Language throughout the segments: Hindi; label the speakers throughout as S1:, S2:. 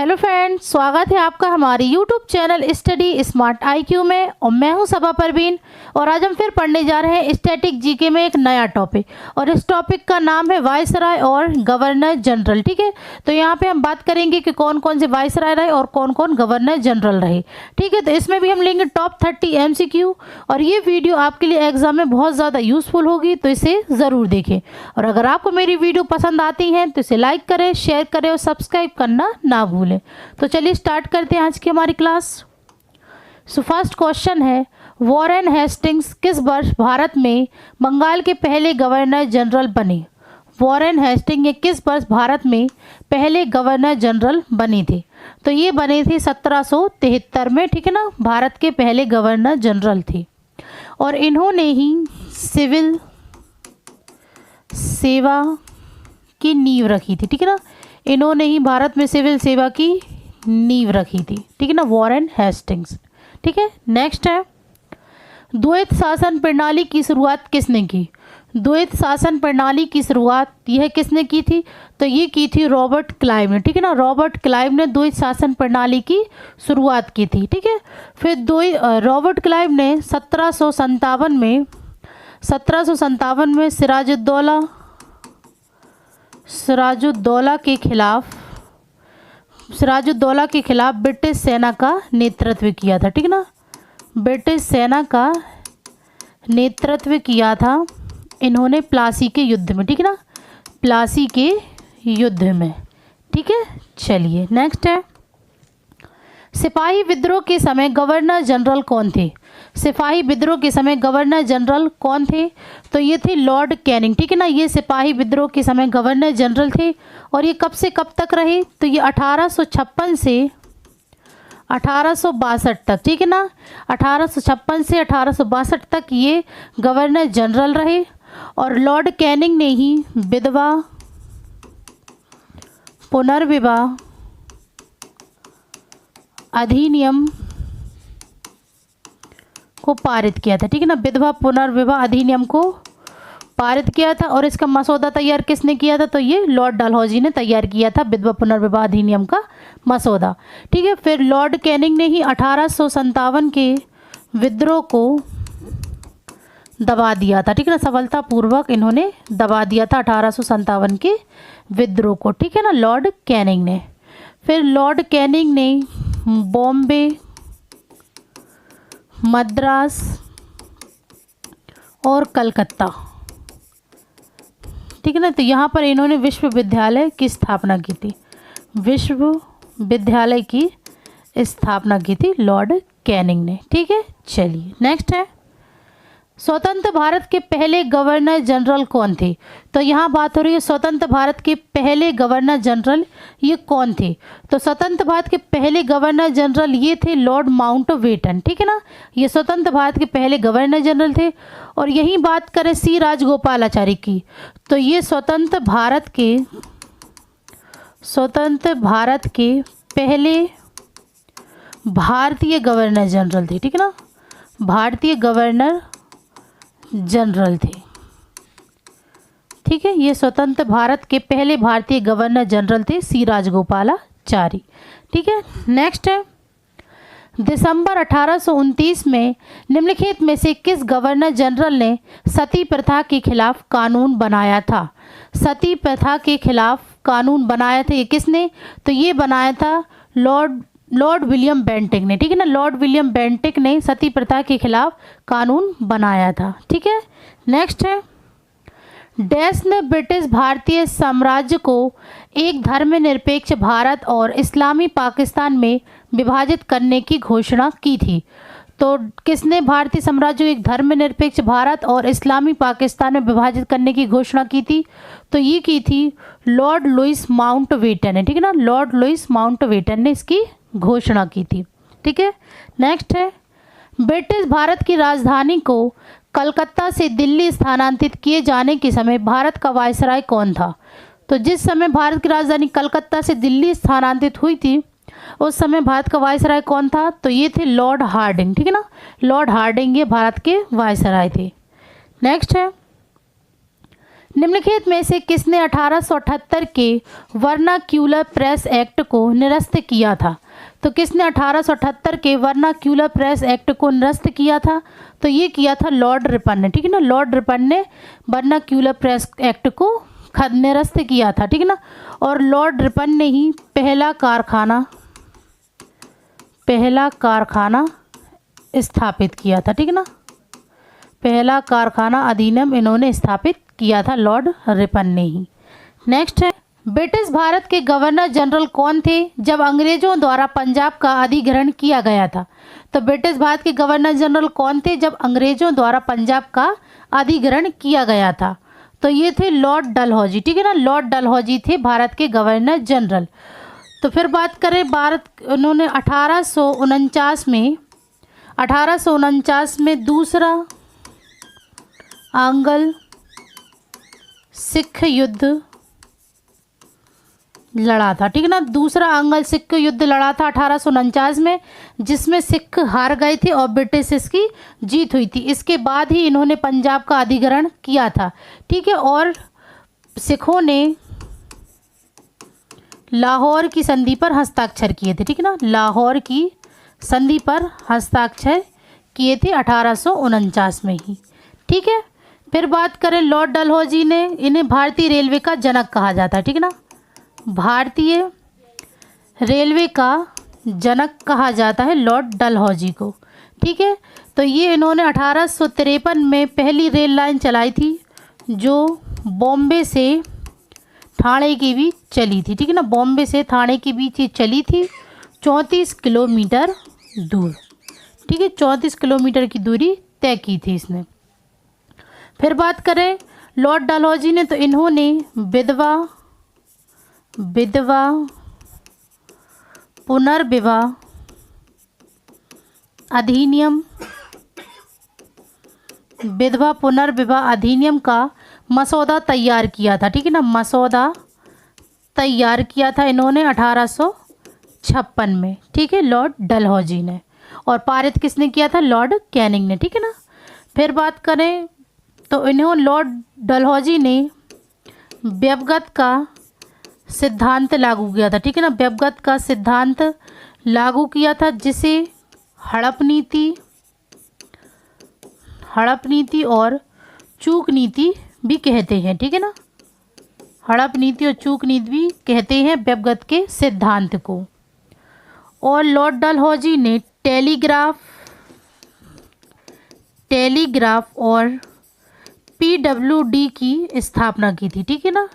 S1: हेलो फ्रेंड्स, स्वागत है आपका हमारे YouTube channel study smart IQ में। और मैं हूं सबा परवीन और आज हम फिर पढ़ने जा रहे हैं स्टैटिक जीके में एक नया टॉपिक। और इस टॉपिक का नाम है वायसराय और गवर्नर जनरल। ठीक है, तो यहाँ पे हम बात करेंगे कि कौन कौन से वायसराय रहे और कौन कौन गवर्नर जनरल रहे। ठीक है, तो इसमें भी हम लेंगे टॉप 30 MCQ। और ये वीडियो आपके लिए एग्जाम में बहुत ज़्यादा यूजफुल होगी, तो इसे ज़रूर देखें। और अगर आपको मेरी वीडियो पसंद आती हैं तो इसे लाइक करें, शेयर करें और सब्सक्राइब करना ना भूलें। तो चलिए स्टार्ट करते हैं आज की हमारी क्लास। सो फर्स्ट क्वेश्चन है, वॉरेन हेस्टिंग्स किस वर्ष भारत में बंगाल के पहले गवर्नर जनरल बने? वॉरेन हेस्टिंग ये किस वर्ष भारत में पहले गवर्नर जनरल बने थे? तो ये बने थे 1773 में। ठीक है ना, भारत के पहले गवर्नर जनरल थे। और इन्होंने ही सिविल सेवा की नींव रखी थी। ठीक है ना, इन्होंने ही भारत में सिविल सेवा की नींव रखी थी। ठीक है ना, वॉरेन हेस्टिंग्स। ठीक है, नेक्स्ट है, द्वैत शासन प्रणाली की शुरुआत किसने की? द्वैत शासन प्रणाली की शुरुआत यह किसने की थी? तो ये की थी रॉबर्ट क्लाइव ने। ठीक है ना, रॉबर्ट क्लाइव ने द्वैत शासन प्रणाली की शुरुआत की थी। ठीक है, फिर रॉबर्ट क्लाइव ने 1757 में सिराजुद्दौला के खिलाफ ब्रिटिश सेना का नेतृत्व किया था। ठीक है ना, ब्रिटिश सेना का नेतृत्व किया था इन्होंने प्लासी के युद्ध में। ठीक है ना, प्लासी के युद्ध में। ठीक है, चलिए नेक्स्ट है, सिपाही विद्रोह के समय गवर्नर जनरल कौन थे? सिपाही विद्रोह के समय गवर्नर जनरल कौन थे? तो ये थे लॉर्ड कैनिंग। ठीक है ना, ये सिपाही विद्रोह के समय गवर्नर जनरल थे। और ये कब से कब तक रहे? तो ये 1856 से 1862 तक। ठीक है ना, 1856 से 1862 तक ये गवर्नर जनरल रहे। और लॉर्ड कैनिंग ने ही विधवा पुनर्विवाह अधिनियम को पारित किया था। ठीक है ना, विधवा पुनर्विवाह अधिनियम को पारित किया था। और इसका मसौदा तैयार किसने किया था? तो ये लॉर्ड डलहौजी ने तैयार किया था विधवा पुनर्विवाह अधिनियम का मसौदा। ठीक है, फिर लॉर्ड कैनिंग ने ही 1857 के विद्रोह को दबा दिया था। ठीक है ना, सफलतापूर्वक इन्होंने दबा दिया था 1857 के विद्रोह को। ठीक है ना, लॉर्ड कैनिंग ने। फिर लॉर्ड कैनिंग ने बॉम्बे, मद्रास और कलकत्ता, ठीक है ना, तो यहाँ पर इन्होंने विश्वविद्यालय की स्थापना की थी। विश्वविद्यालय की स्थापना की थी लॉर्ड कैनिंग ने। ठीक है, चलिए नेक्स्ट है, स्वतंत्र भारत के पहले गवर्नर जनरल कौन थे? तो यहाँ बात हो रही है स्वतंत्र भारत के पहले गवर्नर जनरल ये कौन थे? तो स्वतंत्र भारत के पहले गवर्नर जनरल ये थे लॉर्ड माउंटबेटन। ठीक है ना, ये स्वतंत्र भारत के पहले गवर्नर जनरल थे। और यही बात करें सी राजगोपालाचारी की, तो ये स्वतंत्र भारत के पहले भारतीय गवर्नर जनरल थे। ठीक है ना, भारतीय गवर्नर जनरल थे। ठीक है, ये स्वतंत्र भारत के पहले भारतीय गवर्नर जनरल थे सी राजगोपालाचारी। ठीक है, नेक्स्ट है, दिसंबर 1829 में निम्नलिखित में से किस गवर्नर जनरल ने सती प्रथा के खिलाफ कानून बनाया था? सती प्रथा के खिलाफ कानून बनाया था ये किसने? तो ये बनाया था लॉर्ड विलियम बेंटिक ने। ठीक है ना, लॉर्ड विलियम बेंटिक ने सती प्रथा के खिलाफ कानून बनाया था। ठीक है, नेक्स्ट है, डैश ने ब्रिटिश भारतीय साम्राज्य को एक धर्मनिरपेक्ष भारत और इस्लामी पाकिस्तान में विभाजित करने की घोषणा की थी? तो किसने भारतीय साम्राज्य को एक धर्मनिरपेक्ष भारत और इस्लामी पाकिस्तान में विभाजित करने की घोषणा की थी? तो ये की थी लॉर्ड लुईस माउंटबेटन ने। ठीक है ना, लॉर्ड लुईस माउंटबेटन ने इसकी घोषणा की थी। ठीक है, नेक्स्ट है, ब्रिटिश भारत की राजधानी को कलकत्ता से दिल्ली स्थानांतरित किए जाने के समय भारत का वायसराय कौन था? तो जिस समय भारत की राजधानी कलकत्ता से दिल्ली स्थानांतरित हुई थी उस समय भारत का वायसराय कौन था? तो ये थे लॉर्ड हार्डिंग। ठीक है ना, लॉर्ड हार्डिंग ये भारत के वायसराय थे। नेक्स्ट है, निम्नलिखित में से किसने 1878 के वर्नाक्यूलर प्रेस एक्ट को निरस्त किया था? तो किसने 1878 के वर्नाक्यूलर प्रेस एक्ट को निरस्त किया था? तो ये किया था लॉर्ड रिपन ने, ठीक है ना। लॉर्ड रिपन ने वर्नाक्यूलर प्रेस एक्ट को निरस्त किया था, ठीक है ना। और लॉर्ड रिपन ने ही पहला कारखाना स्थापित किया था, ठीक है ना। पहला कारखाना अधिनियम इन्होंने स्थापित किया था लॉर्ड रिपन ने ही। नेक्स्ट है, ब्रिटिश भारत के गवर्नर जनरल कौन थे जब अंग्रेजों द्वारा पंजाब का अधिग्रहण किया गया था? तो ब्रिटिश भारत के गवर्नर जनरल कौन थे जब अंग्रेजों द्वारा पंजाब का अधिग्रहण किया गया था? तो ये थे लॉर्ड डलहौजी, ठीक है ना। लॉर्ड डलहौजी थे भारत के गवर्नर जनरल। तो फिर बात करें उन्होंने 1849 में दूसरा आंग्ल सिख युद्ध लड़ा था, ठीक है ना। दूसरा आंग्ल सिख युद्ध लड़ा था 1849 में, जिसमें सिख हार गए थे और ब्रिटिश इसकी जीत हुई थी। इसके बाद ही इन्होंने पंजाब का अधिग्रहण किया था, ठीक है। और सिखों ने लाहौर की संधि पर हस्ताक्षर किए थे, ठीक है ना। लाहौर की संधि पर हस्ताक्षर किए थे 1849 में ही, ठीक है। फिर बात करें लॉर्ड डलहौजी ने, इन्हें भारतीय रेलवे का जनक कहा जाता है, ठीक है ना। भारतीय रेलवे का जनक कहा जाता है लॉर्ड डलहौजी को, ठीक है। तो ये इन्होंने 1853 में पहली रेल लाइन चलाई थी, जो बॉम्बे से ठाणे के बीच चली थी, ठीक है ना। बॉम्बे से ठाणे के बीच ये चली थी 34 किलोमीटर दूर, ठीक है। 34 किलोमीटर की दूरी तय की थी इसने। फिर बात करें लॉर्ड डलहौजी ने, तो इन्होंने विधवा पुनर्विवाह अधिनियम का मसौदा तैयार किया था, ठीक है ना। मसौदा तैयार किया था इन्होंने 1856 में, ठीक है, लॉर्ड डलहौजी ने। और पारित किसने किया था? लॉर्ड कैनिंग ने, ठीक है ना। फिर बात करें तो इन्होंने लॉर्ड डलहौजी ने व्यवगत का सिद्धांत लागू किया था, ठीक है ना। व्यवगत का सिद्धांत लागू किया था, जिसे हड़प नीति और चूक नीति भी कहते हैं, ठीक है ना। हड़प नीति और चूक नीति भी कहते हैं व्यवगत के सिद्धांत को। और लॉर्ड डलहौजी ने टेलीग्राफ और पीडब्ल्यूडी की स्थापना की थी, ठीक है ना।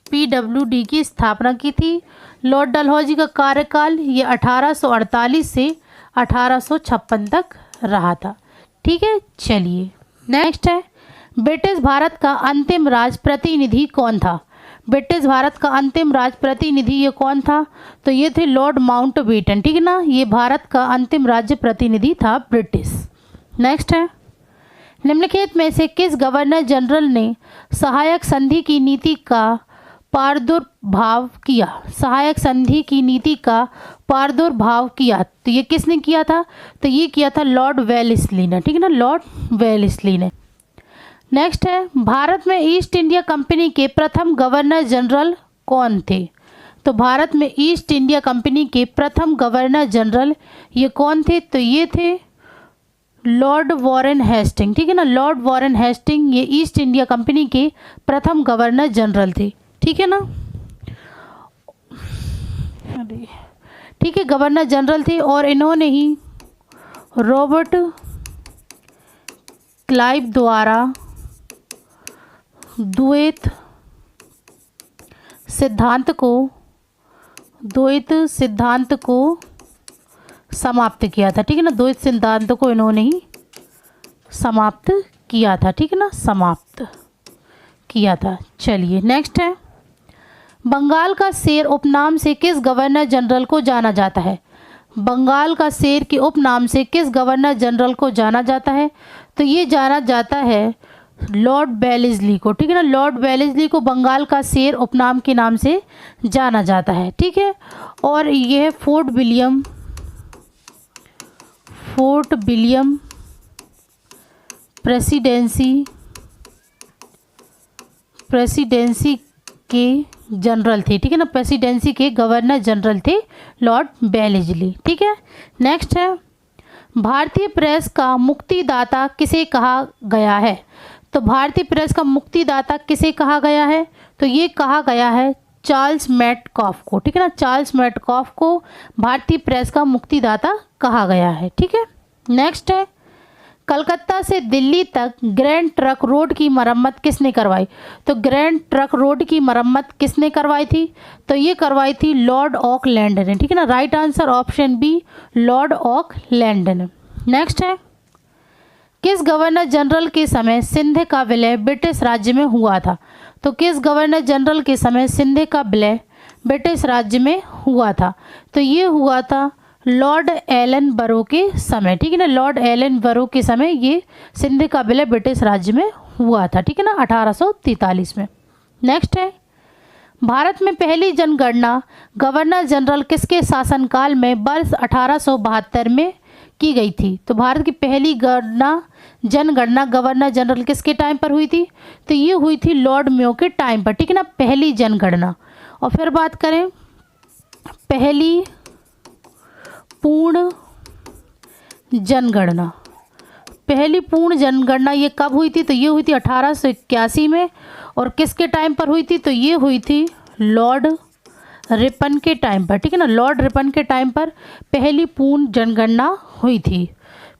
S1: पीडब्ल्यूडी की स्थापना की थी। लॉर्ड डलहौजी का कार्यकाल ये 1848 से 1856 तक रहा था, ठीक है। चलिए नेक्स्ट है, ब्रिटिश भारत का अंतिम राज प्रतिनिधि कौन था? ब्रिटिश भारत का अंतिम राज प्रतिनिधि ये कौन था? तो ये थे लॉर्ड माउंटबेटन, ठीक है ना। ये भारत का अंतिम राज्य प्रतिनिधि था ब्रिटिश। नेक्स्ट है, निम्नलिखित में से किस गवर्नर जनरल ने सहायक संधि की नीति का प्रादुर्भाव किया? सहायक संधि की नीति का प्रादुर्भाव किया, तो ये किसने किया था? तो ये किया था लॉर्ड वेलेस्ली ने, ठीक है ना, लॉर्ड वेलेस्ली ने। नेक्स्ट है, भारत में ईस्ट इंडिया कंपनी के प्रथम गवर्नर जनरल कौन थे? तो भारत में ईस्ट इंडिया कंपनी के प्रथम गवर्नर जनरल ये कौन थे? तो ये थे लॉर्ड वॉरेन हेस्टिंग, ठीक है ना। लॉर्ड वॉरेन हेस्टिंग ये ईस्ट इंडिया कंपनी के प्रथम गवर्नर जनरल थे, ठीक है ना। ठीक है, गवर्नर जनरल थे। और इन्होंने ही रॉबर्ट क्लाइव द्वारा द्वैत सिद्धांत को समाप्त किया था, ठीक है ना। द्वैत सिद्धांत को इन्होंने ही समाप्त किया था, ठीक है ना, समाप्त किया था। चलिए नेक्स्ट है, बंगाल का शेर उपनाम से किस गवर्नर जनरल को जाना जाता है? बंगाल का शेर के उपनाम से किस गवर्नर जनरल को जाना जाता है? तो ये जाना जाता है लॉर्ड वेलेस्ली को, ठीक है ना। लॉर्ड वेलेस्ली को बंगाल का शेर उपनाम के नाम से जाना जाता है, ठीक है। और यह फोर्ट विलियम प्रेसिडेंसी प्रेसिडेंसी के जनरल थे, ठीक है ना, प्रेसिडेंसी के गवर्नर जनरल थे लॉर्ड वेलेस्ली, ठीक है। नेक्स्ट है, भारतीय प्रेस का मुक्तिदाता किसे कहा गया है? तो भारतीय प्रेस का मुक्तिदाता किसे कहा गया है? तो ये कहा गया है चार्ल्स मेटकॉफ को, ठीक है ना, चार्ल्स मेटकॉफ को भारतीय प्रेस का मुक्तिदाता कहा गया है, ठीक है। नेक्स्ट है, कलकत्ता से दिल्ली तक ग्रैंड ट्रंक रोड की मरम्मत किसने करवाई? तो ग्रैंड ट्रंक रोड की मरम्मत किसने करवाई थी? तो ये करवाई थी लॉर्ड ऑकलैंड ने, ठीक है ना। Right answer option B, Lord Auckland ने। नेक्स्ट है, किस गवर्नर जनरल के समय सिंध का विलय ब्रिटिश राज्य में हुआ था? तो किस गवर्नर जनरल के समय सिंध का विलय ब्रिटिश राज्य में हुआ था? तो ये हुआ था लॉर्ड एलन बरो के समय, ठीक है ना, लॉर्ड एलन बरो के समय ये सिंध का विलय ब्रिटिश राज्य में हुआ था, ठीक है ना, 1843 में। नेक्स्ट है, भारत में पहली जनगणना गवर्नर जनरल किसके शासनकाल में वर्ष 1872 में की गई थी? तो भारत की पहली जनगणना गवर्नर जनरल किसके टाइम पर हुई थी? तो ये हुई थी लॉर्ड मेयो के टाइम पर, ठीक है ना, पहली जनगणना। और फिर बात करें पहली पूर्ण जनगणना, पहली पूर्ण जनगणना ये कब हुई थी? तो ये हुई थी 1881 में। और किसके टाइम पर हुई थी? तो ये हुई थी लॉर्ड रिपन के टाइम पर, ठीक है ना, लॉर्ड रिपन के टाइम पर पहली पूर्ण जनगणना हुई थी।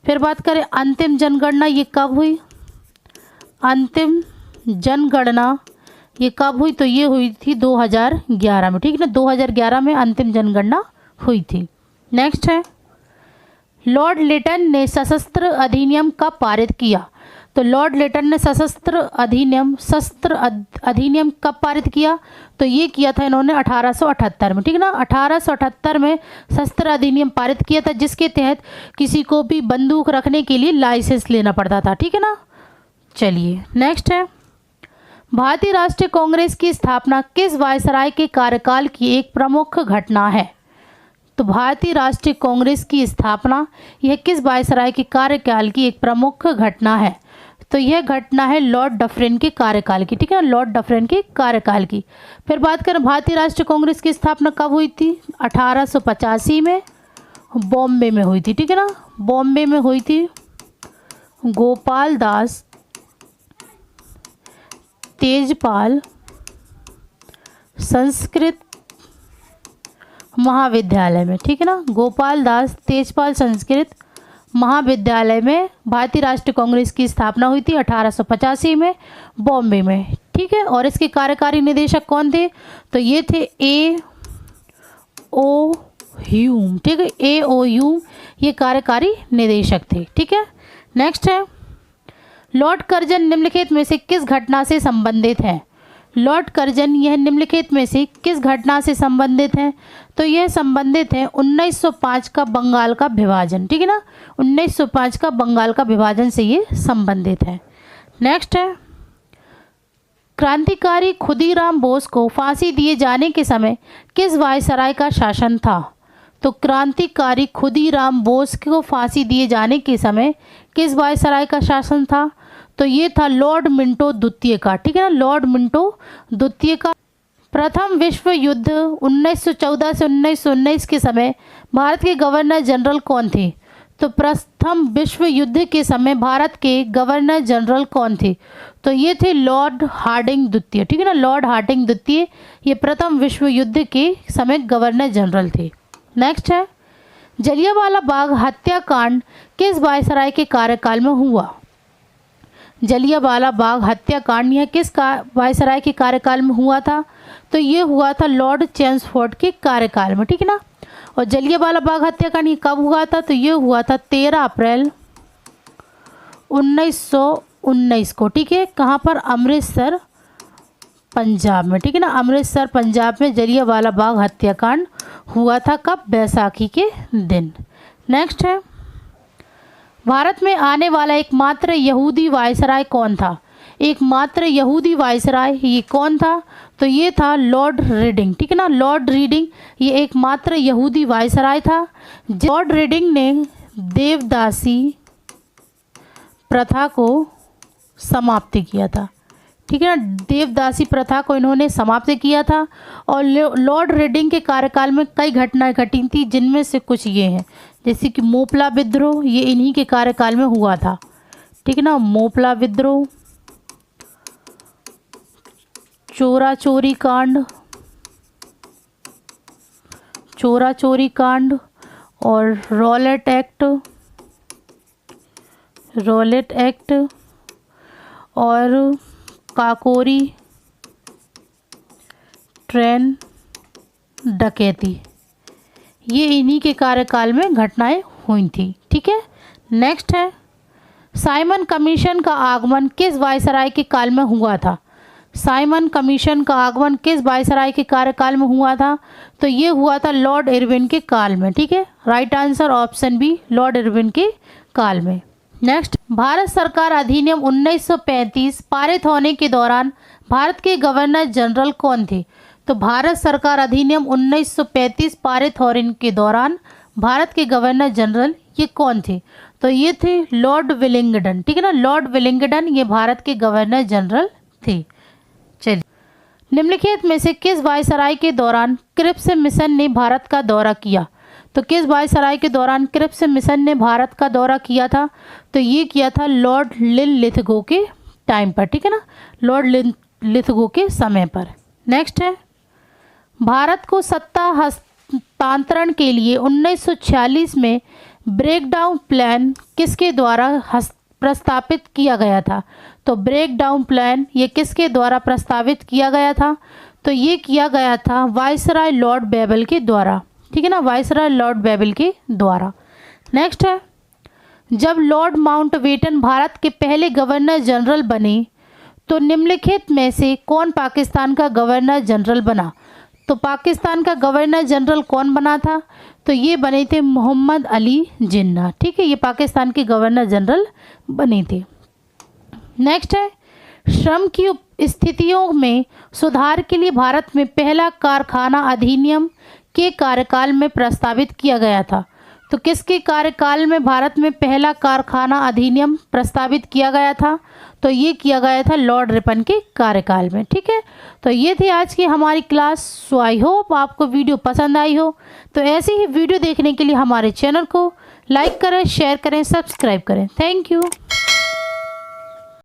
S1: फिर बात करें अंतिम जनगणना ये कब हुई? अंतिम जनगणना ये कब हुई? तो ये हुई थी 2011 में, ठीक है ना, 2011 में अंतिम जनगणना हुई थी। नेक्स्ट है, लॉर्ड लिटन ने सशस्त्र अधिनियम कब पारित किया? तो लॉर्ड लिटन ने शस्त्र अधिनियम कब पारित किया? तो ये किया था इन्होंने 1878 में, ठीक है ना, 1878 में शस्त्र अधिनियम पारित किया था, जिसके तहत किसी को भी बंदूक रखने के लिए लाइसेंस लेना पड़ता था, ठीक है ना। चलिए नेक्स्ट है, भारतीय राष्ट्रीय कांग्रेस की स्थापना किस वायसराय के कार्यकाल की एक प्रमुख घटना है? तो भारतीय राष्ट्रीय कांग्रेस की स्थापना यह किस वायसराय के कार्यकाल की एक प्रमुख घटना है? तो यह घटना है लॉर्ड डफरिन के कार्यकाल की, ठीक है ना, लॉर्ड डफरिन के कार्यकाल की। फिर बात करें भारतीय राष्ट्रीय कांग्रेस की स्थापना कब हुई थी? 1885 में बॉम्बे में हुई थी, ठीक है ना, बॉम्बे में हुई थी गोपाल दास तेजपाल संस्कृत महाविद्यालय में, ठीक है ना, गोपाल दास तेजपाल संस्कृत महाविद्यालय में भारतीय राष्ट्रीय कांग्रेस की स्थापना हुई थी 1885 में बॉम्बे में, ठीक है। और इसके कार्यकारी निदेशक कौन थे? तो ये थे ए ओ ह्यूम, ठीक है, ए ओ ह्यूम ये कार्यकारी निदेशक थे, ठीक है। नेक्स्ट है, लॉर्ड कर्जन निम्नलिखित में से किस घटना से संबंधित है? लॉर्ड कर्जन यह निम्नलिखित में से किस घटना से संबंधित है? तो यह संबंधित है 1905 का बंगाल का विभाजन, ठीक है ना, 1905 का बंगाल का विभाजन से ये संबंधित है। नेक्स्ट है, क्रांतिकारी खुदीराम बोस को फांसी दिए जाने के समय किस वायसराय का शासन था? तो क्रांतिकारी खुदीराम बोस को फांसी दिए जाने के समय किस वायसराय का शासन था? तो ये था लॉर्ड मिंटो द्वितीय का, ठीक है ना, लॉर्ड मिंटो द्वितीय का। प्रथम विश्व युद्ध 1914 से 1919 के समय भारत के गवर्नर जनरल कौन थे? तो प्रथम विश्व युद्ध के समय भारत के गवर्नर जनरल कौन थे? तो ये थे लॉर्ड हार्डिंग द्वितीय, ठीक है ना, लॉर्ड हार्डिंग द्वितीय ये प्रथम विश्व युद्ध के समय गवर्नर जनरल थे। नेक्स्ट है, जलियांवाला बाग हत्याकांड किस वायसराय के कार्यकाल में हुआ? जलियांवाला बाग हत्याकांड यह किस वायसराय के कार्यकाल में हुआ था? तो ये हुआ था लॉर्ड चेम्सफोर्ड के कार्यकाल में, ठीक है ना। और जलियांवाला बाग हत्याकांड ये कब हुआ था? तो ये हुआ था 13 अप्रैल 1919 को, ठीक है, कहाँ पर? अमृतसर पंजाब में, ठीक है ना, अमृतसर पंजाब में जलियांवाला बाग हत्याकांड हुआ था। कब? बैसाखी के दिन। नेक्स्ट है, भारत में आने वाला एकमात्र यहूदी वायसराय कौन था? एकमात्र यहूदी वायसराय ये कौन था? तो ये था लॉर्ड रीडिंग, ठीक है ना, लॉर्ड रीडिंग ये एकमात्र यहूदी वायसराय था। लॉर्ड रीडिंग ने देवदासी प्रथा को समाप्त किया था, ठीक है ना, देवदासी प्रथा को इन्होंने समाप्त किया था। और लॉर्ड रेडिंग के कार्यकाल में कई घटनाएं घटी थी, जिनमें से कुछ ये हैं, जैसे कि मोपला विद्रोह, ये इन्हीं के कार्यकाल में हुआ था। ठीक है ना, मोपला विद्रोह, चोरा चोरी कांड और रॉलेट एक्ट और काकोरी ट्रेन डकैती, ये इन्हीं के कार्यकाल में घटनाएं हुई थी। ठीक है, नेक्स्ट है साइमन कमीशन का आगमन किस वायसराय के काल में हुआ था? साइमन कमीशन का आगमन किस वायसराय के कार्यकाल में हुआ था? तो ये हुआ था लॉर्ड इरविन के काल में। ठीक है, right answer option B, Lord Irwin के काल में। नेक्स्ट, भारत सरकार अधिनियम 1935 पारित होने के दौरान भारत के गवर्नर जनरल कौन थे? तो भारत सरकार अधिनियम 1935 पारित होने के दौरान भारत के गवर्नर जनरल ये कौन थे? तो ये थे लॉर्ड विलिंगडन। ठीक है ना, लॉर्ड विलिंगडन ये भारत के गवर्नर जनरल थे। चलिए, निम्नलिखित में से किस वायसराय के दौरान क्रिप्स मिशन ने भारत का दौरा किया? तो किस वायसराय के दौरान क्रिप्स मिशन ने भारत का दौरा किया था? तो ये किया था लॉर्ड लिनलिथगो के टाइम पर। ठीक है ना, लॉर्ड लिनलिथगो के समय पर। नेक्स्ट है, भारत को सत्ता हस्तांतरण के लिए 1946 में ब्रेकडाउन प्लान किसके द्वारा प्रस्तावित किया गया था? तो ब्रेकडाउन प्लान ये किसके द्वारा प्रस्तावित किया गया था? तो ये किया गया था वायसराय लॉर्ड बेबल के द्वारा। ठीक है ना, वायसराय लॉर्ड बेबल के द्वारा। नेक्स्ट है, जब लॉर्ड माउंटबेटन भारत के पहले गवर्नर जनरल बने तो निम्नलिखित में से कौन पाकिस्तान का गवर्नर जनरल बना? तो पाकिस्तान का गवर्नर जनरल कौन बना था? तो ये बने थे मोहम्मद अली जिन्ना। ठीक है, ये पाकिस्तान के गवर्नर जनरल बने थे। नेक्स्ट है, श्रम की स्थितियों में सुधार के लिए भारत में पहला कारखाना अधिनियम के कार्यकाल में प्रस्तावित किया गया था? तो किसके कार्यकाल में भारत में पहला कारखाना अधिनियम प्रस्तावित किया गया था? तो ये किया गया था लॉर्ड रिपन के कार्यकाल में। ठीक है, तो ये थी आज की हमारी क्लास। सो आई होप आपको वीडियो पसंद आई हो। तो ऐसी ही वीडियो देखने के लिए हमारे चैनल को लाइक करें, शेयर करें, सब्सक्राइब करें। Thank you.